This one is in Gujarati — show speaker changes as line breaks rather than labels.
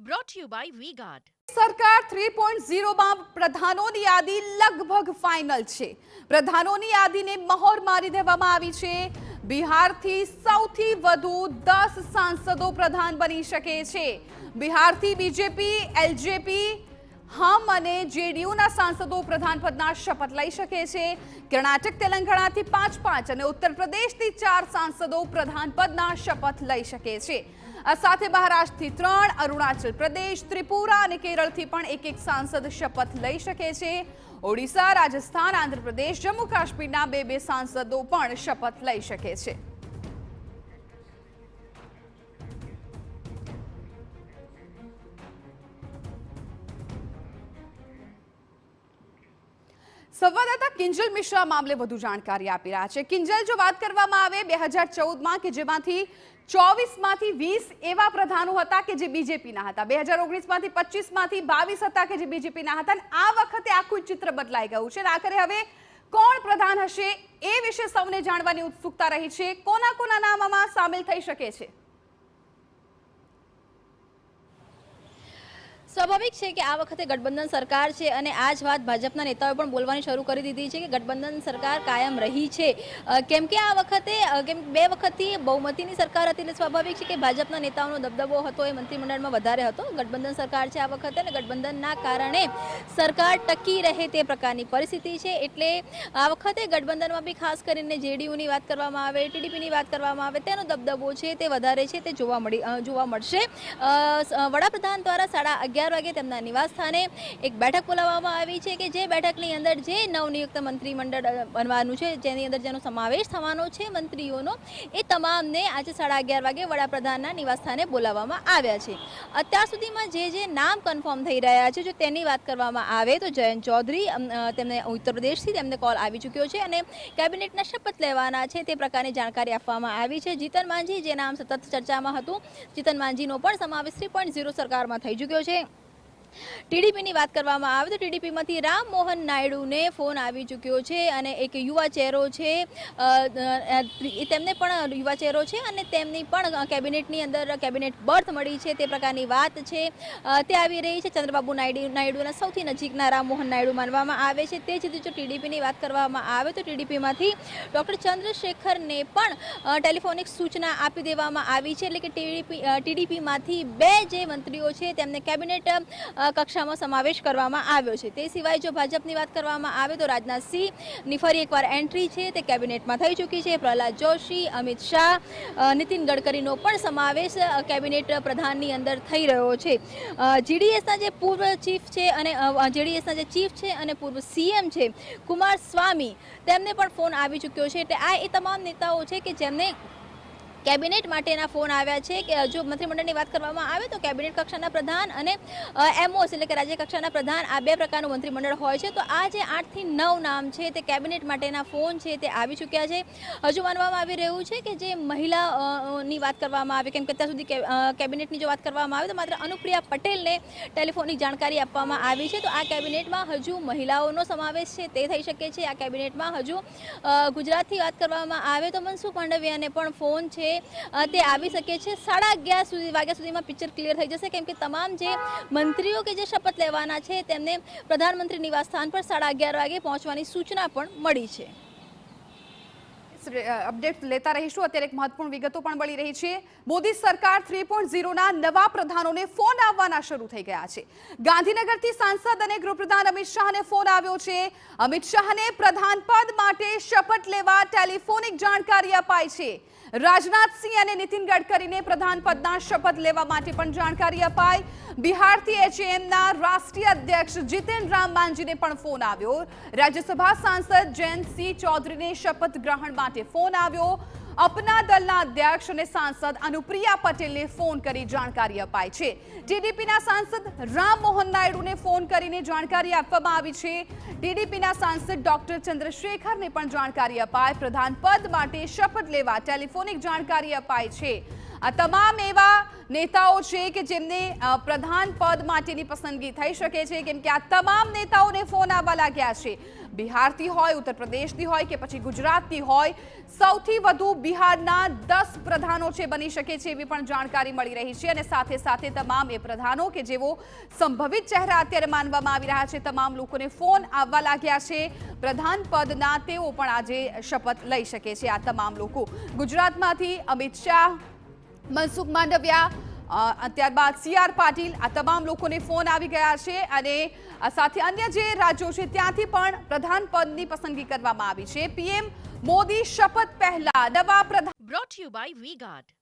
brought to you by V-Guard.
સરકાર 3.0 માં પ્રધાનોની યાદી લગભગ ફાઇનલ છે. પ્રધાનોની યાદીને મહોર મારી દેવામાં આવી છે. બિહારથી સૌથી વધુ 10 સાંસદો પ્રધાન બની શકે છે. બિહારથી બીજેપી, એલજેપી, હમ અને જેડીયુના સાંસદો પ્રધાન પદના શપથ લઈ શકે છે. કર્ણાટક, તેલંગાણાથી 5 અને ઉત્તર પ્રદેશથી 4 સાંસદો પ્રધાન પદના શપથ લઈ શકે છે. આ સાથે મહારાષ્ટ્રથી 3, અરુણાચલ પ્રદેશ, ત્રિપુરા અને કેરળથી પણ એક સાંસદ શપથ લઈ શકે છે. ઓડિશા, રાજસ્થાન, આંધ્રપ્રદેશ, જમ્મુ કાશ્મીરના 2 સાંસદો પણ શપથ લઈ શકે છે. સંવાદદાતા કિંજલ મિશ્રા મામલે વધુ જાણકારી આપી રહ્યા છે. કિંજલ, જો વાત કરવામાં આવે 2014માં કે જેમાંથી 24માંથી 20 એવા પ્રધાનો હતા કે જે બીજેપીના હતા, 2019માંથી 25માંથી 22 હતા કે જે બીજેપીના હતા, અને આ વખતે આખું ચિત્ર બદલાઈ ગયું છે. આખરે હવે કોણ પ્રધાન હશે એ વિશે સૌને જાણવાની ઉત્સુકતા રહી છે. કોના નામ આમાં સામેલ થઈ શકે છે?
સ્વાભાવિક છે કે આ વખતે ગઠબંધન સરકાર છે અને આ જ વાત ભાજપના નેતાઓએ પણ બોલવાની શરૂ કરી દીધી છે કે ગઠબંધન સરકાર કાયમ રહી છે. કેમ કે આ વખતે 2 વખતથી બહુમતીની સરકાર હતી, એટલે સ્વાભાવિક છે કે ભાજપના નેતાઓનો દબદબો હતો એ મંત્રીમંડળમાં વધારે હતો. ગઠબંધન સરકાર છે આ વખતે, અને ગઠબંધનના કારણે સરકાર ટકી રહે તે પ્રકારની પરિસ્થિતિ છે. એટલે આ વખતે ગઠબંધનમાં બી ખાસ કરીને જેડીયુની વાત કરવામાં આવે, ટીડીપીની વાત કરવામાં આવે, તેનો દબદબો છે તે વધારે છે, તે જોવા મળશે. વડાપ્રધાન દ્વારા 11:30 વાગે તેમના નિવાસ સ્થાને એક બેઠક બોલાવવામાં આવી છે કે જે બેઠકની અંદર જે નવનિયુક્ત મંત્રીમંડળ બનવાનું છે, જેની અંદર જેનો સમાવેશ થવાનો છે મંત્રીઓનો, એ તમામને આજે 11:30 વાગે વડાપ્રધાનના નિવાસ સ્થાને બોલાવવામાં આવ્યા છે. અત્યાર સુધીમાં જે નામ કન્ફર્મ થઈ રહ્યા છે, જો તેની વાત કરવામાં આવે તો જયંત ચૌધરી, તેમને ઉત્તર પ્રદેશથી તેમને કોલ આવી ચૂક્યો છે અને કેબિનેટના શપથ લેવાના છે તે પ્રકારની જાણકારી આપવામાં આવી છે. જીતન માંઝી, જે નામ સતત ચર્ચામાં હતું, જીતન માંઝીનો પણ સમાવેશ 3.0 સરકારમાં થઈ ચૂક્યો છે. ટીડીપીની વાત કરવામાં આવે તો ટીડીપીમાંથી રામ મોહન નાયડુને ફોન આવી ચૂક્યો છે અને એક યુવા ચહેરો છે, તેમને પણ યુવા ચહેરો છે અને તેમની પણ કેબિનેટની અંદર કેબિનેટ બર્થ મળી છે તે પ્રકારની વાત છે તે આવી રહી છે. ચંદ્રબાબુ નાયડુના સૌથી નજીકના રામ મોહન નાયડુ માનવામાં આવે છે. તે જ રીતે જો ટીડીપીની વાત કરવામાં આવે તો ટીડીપીમાંથી ડૉક્ટર ચંદ્રશેખરને પણ ટેલિફોનિક સૂચના આપી દેવામાં આવી છે. એટલે કે ટીડીપીમાંથી 2 જે મંત્રીઓ છે તેમને કેબિનેટ કક્ષામાં સમાવેશ કરવામાં આવ્યો છે. તે સિવાય જો ભાજપની વાત કરવામાં આવે તો રાજનાથસિંહની ફરી એકવાર એન્ટ્રી છે તે કેબિનેટમાં થઈ ચૂકી છે. પ્રહલાદ જોશી, અમિત શાહ, નીતિન ગડકરીનો પણ સમાવેશ કેબિનેટ પ્રધાનની અંદર થઈ રહ્યો છે. જેડીએસના જે પૂર્વ ચીફ છે અને જેડીએસના જે ચીફ છે અને પૂર્વ સીએમ છે કુમાર સ્વામી, તેમને પણ ફોન આવી ચૂક્યો છે. એટલે આ એ તમામ નેતાઓ છે કે જેમને કેબિનેટ માટેના ફોન આવ્યા છે. કે જો મંત્રીમંડળની વાત કરવામાં આવે તો કેબિનેટ કક્ષાના પ્રધાન અને એમઓસ એટલે કે રાજ્ય કક્ષાના પ્રધાન, આ 2 પ્રકારનું મંત્રીમંડળ હોય છે. તો આ જે 8 થી 9 નામ છે તે કેબિનેટ માટેના ફોન છે તે આવી ચૂક્યા છે. હજુ માનવામાં આવી રહ્યું છે કે જે મહિલાની વાત કરવામાં આવે, કેમ કે અત્યાર સુધી કેબિનેટની જો વાત કરવામાં આવે તો માત્ર અનુપ્રિયા પટેલને ટેલિફોનિક જાણકારી આપવામાં આવી છે. તો આ કેબિનેટમાં હજુ મહિલાઓનો સમાવેશ છે તે થઈ શકે છે. આ કેબિનેટમાં હજુ ગુજરાતથી વાત કરવામાં આવે તો મનસુખ માંડવિયાને પણ ફોન છે તે આવી શકે છે. 11:30 વાગ્યા સુધીમાં પિક્ચર ક્લિયર થઈ જશે, કેમ કે તમામ જે મંત્રીઓ કે જે શપથ લેવાના છે તેમને પ્રધાનમંત્રી નિવાસ સ્થાન પર 11:30 વાગે પહોંચવાની સૂચના પણ મળી છે.
અપડેટ લેતા રહીશું. અત્યારે એક મહત્વપૂર્ણ વિગતો પણ મળી રહી છે. મોદી સરકાર 3.0ના નવા પ્રધાનોને ફોન આવવાના શરૂ થઈ ગયા છે. ગાંધીનગરથી સાંસદ અને ગૃહપ્રધાન અમિત શાહને ફોન આવ્યો છે. અમિત શાહને પ્રધાન પદ માટે શપથ લેવા ટેલિફોનિક જાણકારી અપાઈ છે. રાજનાથસિંહ અને નીતિન ગડકરીને પ્રધાન પદના શપથ લેવા માટે પણ જાણકારી અપાઈ. બિહારથી એચએએમના રાષ્ટ્રીય અધ્યક્ષ જીતન રામ માંઝીને પણ ફોન આવ્યો. રાજ્યસભા સાંસદ જયંતસિંહ ચૌધરીને શપથ ગ્રહણ માટે ફોન આવ્યો. અપના દળના અધ્યક્ષ અને સાંસદ અનુપ્રિયા પટેલને ફોન કરી જાણકારી અપાઈ છે. ટીડીપીના સાંસદ રામ મોહન નાયડુને ફોન કરીને જાણકારી આપવામાં આવી છે. ટીડીપીના સાંસદ ડોક્ટર ચંદ્રશેખરને પણ જાણકારી અપાઈ. પ્રધાન પદ માટે શપથ લેવા ટેલિફોનિક જાણકારી અપાઈ છે. આ તમામ એવા નેતાઓ છે કે જેમને પ્રધાન પદ માટેની પસંદગી થઈ શકે છે, કેમ કે આ તમામ નેતાઓને ફોન આવવા લાગ્યા છે. બિહારથી હોય, ઉત્તર પ્રદેશથી હોય કે પછી ગુજરાતથી હોય, સૌથી વધુ બિહારના 10 પ્રધાનો છે બની શકે છે એવી પણ જાણકારી મળી રહી છે. અને સાથે સાથે તમામ એ પ્રધાનો કે જેઓ સંભવિત ચહેરા અત્યારે માનવામાં આવી રહ્યા છે, તમામ લોકોને ફોન આવવા લાગ્યા છે પ્રધાન પદના. તેઓ પણ આજે શપથ લઈ શકે છે. આ તમામ લોકો ગુજરાતમાંથી અમિત શાહ, મનસુખ માંડવિયા, ત્યારબાદ CR પાટીલ, આ તમામ લોકોને ફોન આવી ગયા છે. અને સાથે અન્ય જે રાજ્યો છે ત્યાંથી પણ પ્રધાન પદની પસંદગી કરવામાં આવી છે. PM મોદી શપથ પહેલા નવા પ્રધાન
brought to you by V-Guard.